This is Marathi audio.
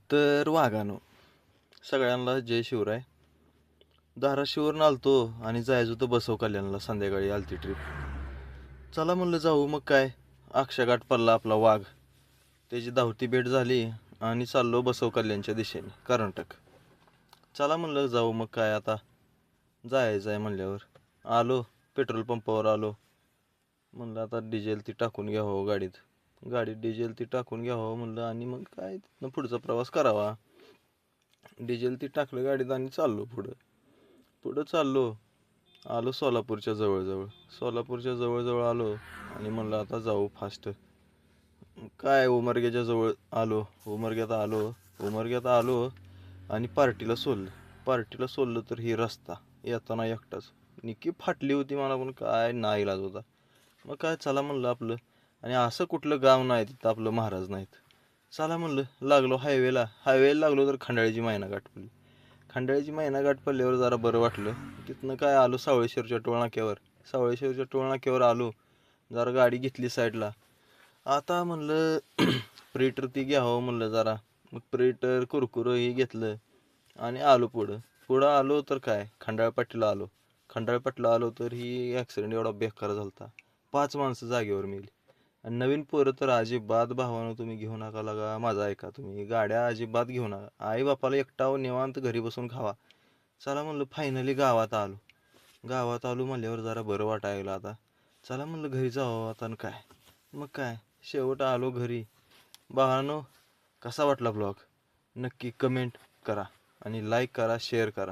तर वाघानो सगळ्यांना जय शिवराय. धाराशिववरून आलतो आणि जायचं होतं बसव कल्याणला. संध्याकाळी आलती ट्रिप. चला म्हणलं जाऊ. मग काय, अक्षाघाट पडला आपला वाघ. त्याची धावती भेट झाली आणि चाललो बसव कल्याणच्या दिशेने कर्नाटक. चला म्हणलं जाऊ. मग काय आता जायचं आहे म्हणल्यावर आलो. पेट्रोल पंपावर आलो. म्हणलं आता डिझेल ती टाकून घ्यावं गाडीत डिझेल ती टाकून घ्यावं म्हणलं. आणि मग काय तिथनं पुढचा प्रवास करावा. डिझेल ती टाकलं गाडीत आणि चाललो पुढं चाललो. आलो सोलापूरच्या जवळ आलो आणि म्हणलं आता जाऊ फास्ट. काय उमरग्याच्या जवळ आलो. उमरग्यात आलो आणि पार्टीला सोडलं तर ही रस्ता येताना एकटाच निकी फाटली होती. मला पण काय नाईलाज होता. मग काय चला म्हणलं आपलं. आणि असं कुठलं गाव नाही तिथं आपलं महाराज नाहीत. चला म्हणलं लागलो हायवेला लागलो तर खंडाळीची मैना गाठ पडल्यावर जरा बरं वाटलं. तिथनं काय आलो सावळेश्वरच्या टोळनाक्यावर आलो. जरा गाडी घेतली साईडला. आता म्हणलं प्रेटर ती घ्यावं म्हणलं जरा. मग प्रेटर कुरकुरं हे घेतलं आणि आलो पुढं आलो तर काय खंडाळपाटीला आलो तर ही ॲक्सिडेंट एवढा बेकार झालता. 5 माणसं जागेवर मेली. आणि नवीन पोरं तर अजिबात भावानं तुम्ही घेऊ नका. लागा माझा ऐका तुम्ही. गाड्या अजिबात घेऊ नका. आई बापाला एकटाव निवांत घरी बसून खावा. चला म्हणलं फायनली गावात आलो म्हणल्यावर जरा बरं वाटायला आता. चला म्हणलं घरी जावं आता. काय मग काय शेवट आलो घरी. भावानो कसा वाटला ब्लॉग नक्की कमेंट करा आणि लाईक करा, शेअर करा.